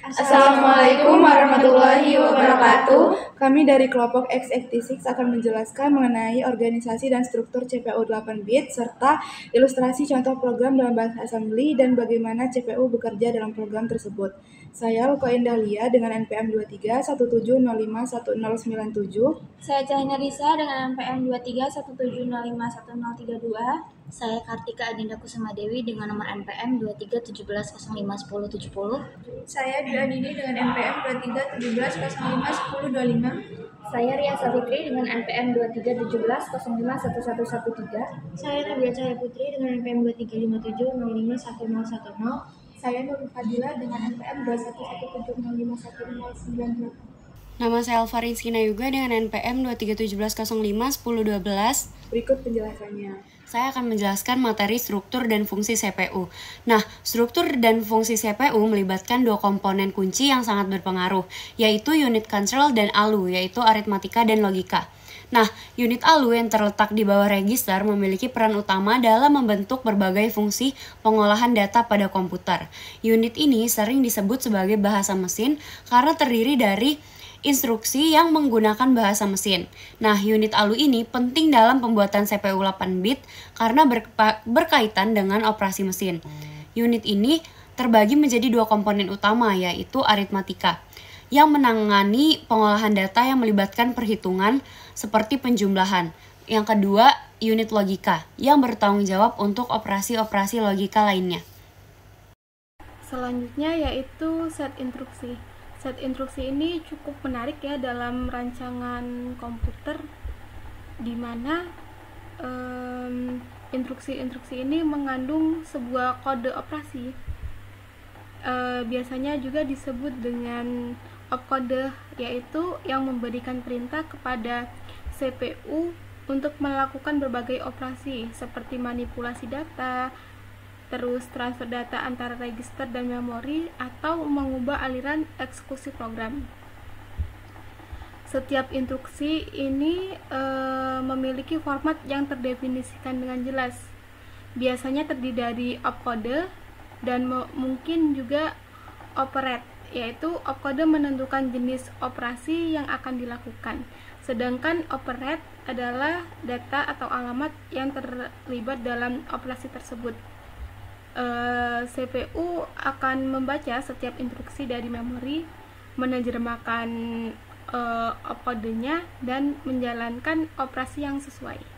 Assalamualaikum warahmatullahi wabarakatuh. Kami dari kelompok X86 akan menjelaskan mengenai organisasi dan struktur CPU 8-bit serta ilustrasi contoh program dalam bahasa assembly dan bagaimana CPU bekerja dalam program tersebut. Saya Luko Indalia dengan NPM 2317051097. Saya Cahina Risa dengan NPM 2317051032. Saya Kartika Adinda Kusuma Dewi dengan nomor NPM 2317051070. Saya Dua Dini dengan NPM 2317051025. Saya Ria Savitri dengan NPM 2317051113. Saya Nabila Cahaya Putri dengan NPM 2357051010. Saya Nurul Fadila dengan NPM 2117051098. Nama saya Alvarin Yuga dengan NPM 2317051012. Berikut penjelasannya. Saya akan menjelaskan materi struktur dan fungsi CPU. Nah, struktur dan fungsi CPU melibatkan dua komponen kunci yang sangat berpengaruh, yaitu unit control dan ALU, yaitu aritmatika dan logika. Nah, unit ALU yang terletak di bawah register memiliki peran utama dalam membentuk berbagai fungsi pengolahan data pada komputer. Unit ini sering disebut sebagai bahasa mesin karena terdiri dari instruksi yang menggunakan bahasa mesin. Nah, unit ALU ini penting dalam pembuatan CPU 8-bit karena berkaitan dengan operasi mesin. Unit ini terbagi menjadi dua komponen utama, yaitu aritmatika, yang menangani pengolahan data yang melibatkan perhitungan seperti penjumlahan. Yang kedua, unit logika, yang bertanggung jawab untuk operasi-operasi logika lainnya. Selanjutnya yaitu set instruksi. Set instruksi ini cukup menarik ya dalam rancangan komputer, di mana instruksi-instruksi ini mengandung sebuah kode operasi. Biasanya juga disebut dengan opkode, yaitu yang memberikan perintah kepada CPU untuk melakukan berbagai operasi seperti manipulasi data, terus transfer data antara register dan memori, atau mengubah aliran eksekusi program. Setiap instruksi ini memiliki format yang terdefinisikan dengan jelas. Biasanya terdiri dari opkode dan mungkin juga operate, yaitu opkode menentukan jenis operasi yang akan dilakukan. Sedangkan operate adalah data atau alamat yang terlibat dalam operasi tersebut. CPU akan membaca setiap instruksi dari memori, menerjemahkan opkodenya, dan menjalankan operasi yang sesuai.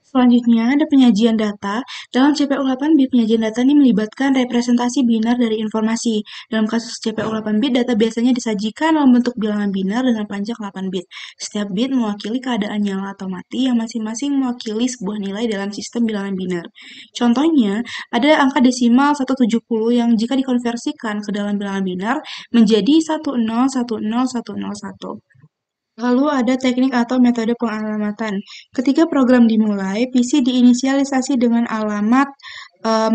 Selanjutnya ada penyajian data. Dalam CPU 8-bit, penyajian data ini melibatkan representasi binar dari informasi. Dalam kasus CPU 8-bit, data biasanya disajikan dalam bentuk bilangan binar dengan panjang 8 bit. Setiap bit mewakili keadaan nyala atau mati yang masing-masing mewakili sebuah nilai dalam sistem bilangan binar. Contohnya, ada angka desimal 170 yang jika dikonversikan ke dalam bilangan binar menjadi 10101001. Lalu ada teknik atau metode pengalamatan. Ketika program dimulai, PC diinisialisasi dengan alamat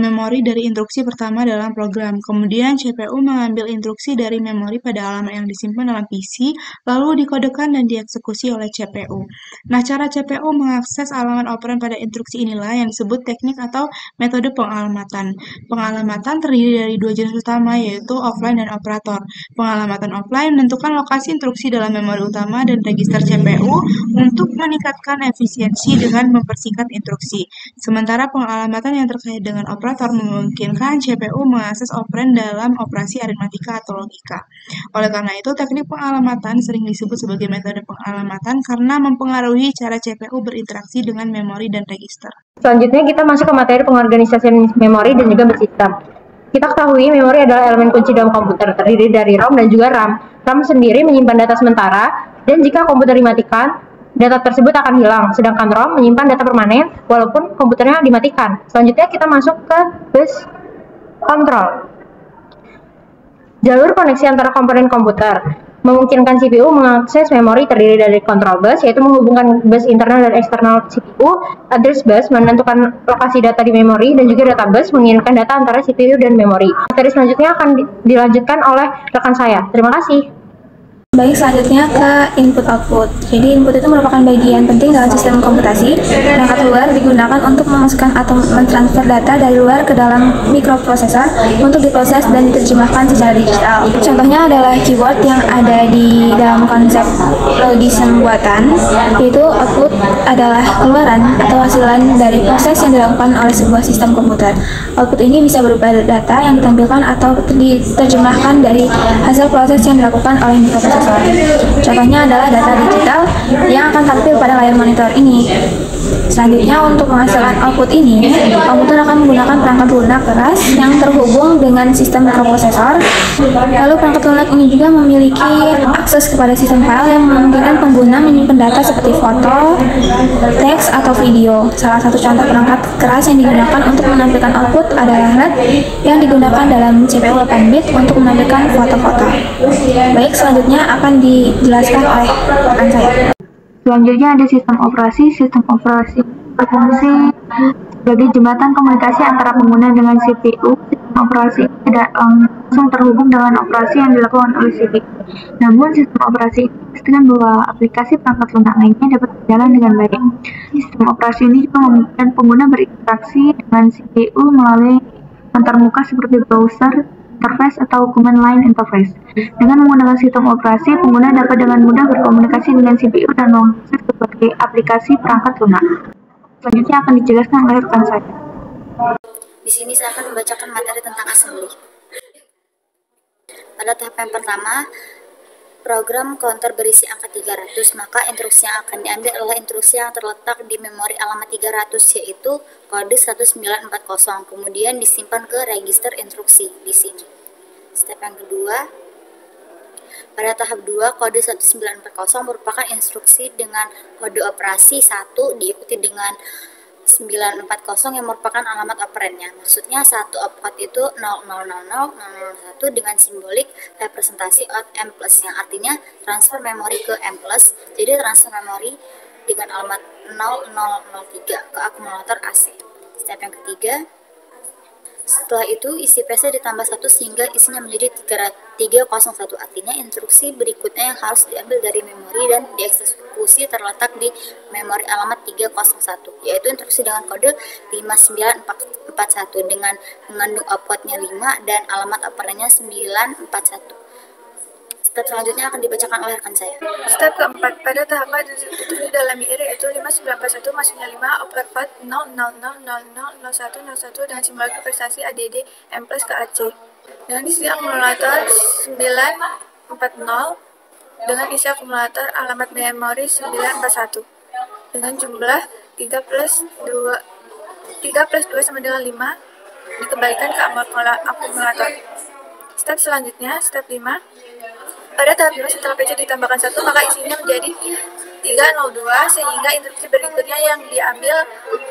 memori dari instruksi pertama dalam program. Kemudian CPU mengambil instruksi dari memori pada alamat yang disimpan dalam PC, lalu dikodekan dan dieksekusi oleh CPU. Nah, cara CPU mengakses alamat operan pada instruksi inilah yang disebut teknik atau metode pengalamatan. Pengalamatan terdiri dari dua jenis utama, yaitu offline dan operator. Pengalamatan offline menentukan lokasi instruksi dalam memori utama dan register CPU untuk meningkatkan efisiensi dengan mempersingkat instruksi. Sementara pengalamatan yang terkait dengan operator memungkinkan CPU mengakses operan dalam operasi aritmatika atau logika. Oleh karena itu, teknik pengalamatan sering disebut sebagai metode pengalamatan karena mempengaruhi cara CPU berinteraksi dengan memori dan register. Selanjutnya kita masuk ke materi pengorganisasian memori dan juga bus system. Kita ketahui memori adalah elemen kunci dalam komputer, terdiri dari ROM dan juga RAM. RAM sendiri menyimpan data sementara, dan jika komputer dimatikan, data tersebut akan hilang, sedangkan ROM menyimpan data permanen walaupun komputernya dimatikan. Selanjutnya kita masuk ke bus control. Jalur koneksi antara komponen komputer memungkinkan CPU mengakses memori terdiri dari control bus, yaitu menghubungkan bus internal dan eksternal CPU. Address bus menentukan lokasi data di memori, dan juga data bus mengirimkan data antara CPU dan memori. Materi selanjutnya akan dilanjutkan oleh rekan saya. Terima kasih. Baik, selanjutnya ke input-output. Jadi input itu merupakan bagian penting dalam sistem komputasi. Perangkat luar digunakan untuk memasukkan atau mentransfer data dari luar ke dalam mikroprosesor untuk diproses dan diterjemahkan secara digital. Contohnya adalah keyword yang ada di dalam konsep logisme buatan, yaitu output adalah keluaran atau hasilan dari proses yang dilakukan oleh sebuah sistem komputer. Output ini bisa berupa data yang ditampilkan atau diterjemahkan dari hasil proses yang dilakukan oleh mikroprosesor. Contohnya adalah data digital yang akan tampil pada layar monitor ini. Selanjutnya, untuk menghasilkan output ini, komputer akan menggunakan perangkat lunak keras yang terhubung dengan sistem mikroprosesor. Lalu perangkat lunak ini juga memiliki akses kepada sistem file yang memungkinkan pengguna menyimpan data seperti foto, teks, atau video. Salah satu contoh perangkat keras yang digunakan untuk menampilkan output adalah LED yang digunakan dalam CPU 8-bit untuk menampilkan foto-foto. Baik, selanjutnya akan dijelaskan oleh rekan saya. Selanjutnya ada sistem operasi. Sistem operasi berfungsi sebagai jembatan komunikasi antara pengguna dengan CPU. Sistem operasi tidak langsung terhubung dengan operasi yang dilakukan oleh CPU. Namun sistem operasi ini memastikan bahwa aplikasi perangkat lunak lainnya dapat berjalan dengan baik. Sistem operasi ini juga memungkinkan pengguna berinteraksi dengan CPU melalui antarmuka seperti browser interface atau command line interface. Dengan menggunakan sistem operasi, pengguna dapat dengan mudah berkomunikasi dengan CPU dan mengakses berbagai aplikasi perangkat lunak. Selanjutnya akan dijelaskan oleh rekan saya. Di sini saya akan membacakan materi tentang assembly. Pada tahap yang pertama, program counter berisi angka 300, maka instruksi yang akan diambil adalah instruksi yang terletak di memori alamat 300, yaitu kode 1940, kemudian disimpan ke register instruksi di sini. Step yang kedua, pada tahap 2, kode 1940 merupakan instruksi dengan kode operasi 1 diikuti dengan 940 yang merupakan alamat operannya. Maksudnya satu opcode itu 000001 dengan simbolik representasi out M+, yang artinya transfer memori ke M+. Jadi transfer memori dengan alamat 0003 ke akumulator AC. Step yang ketiga, setelah itu isi PC ditambah 1 sehingga isinya menjadi 301. Artinya instruksi berikutnya yang harus diambil dari memori dan dieksekusi terletak di memori alamat 301, yaitu instruksi dengan kode 5941 dengan mengandung opcode-nya 5 dan alamat operannya 941. Step selanjutnya akan dibacakan oleh rekan saya. Step keempat, pada tahapan instruksi dalam IR yaitu 5941 masuknya 5 opcode 00000101 dengan simbol representasi ADD M+ ke AC. Dengan isi akumulator 940 dengan isi akumulator alamat memori 941 dengan jumlah 3 plus 2 sama dengan 5 dikembalikan ke akumulator. Step selanjutnya, step 5. Pada tahap 5 setelah PC ditambahkan 1, maka isinya menjadi 302 sehingga instruksi berikutnya yang diambil.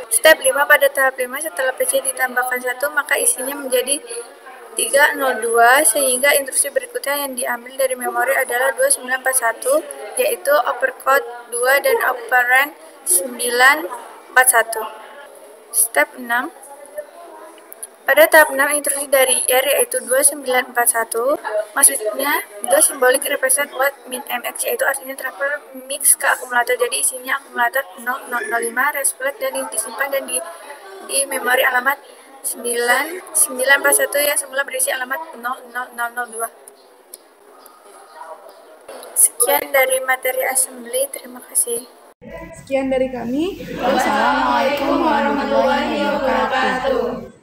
Step 5, pada tahap 5 setelah PC ditambahkan 1, maka isinya menjadi 302 sehingga instruksi berikutnya yang diambil dari memori adalah 2941, yaitu opcode 2 dan operand 941. Step 6. Pada tahap 6, instruksi dari R yaitu 2941, maksudnya the symbolic represent what min mx, yaitu artinya transfer mix ke akumulator. Jadi isinya akumulator 0005 reflect dan disimpan dan di memori alamat 9941 yang semula berisi alamat 00002. Sekian dari materi assembly, terima kasih. Sekian dari kami. Wassalamualaikum warahmatullahi wabarakatuh.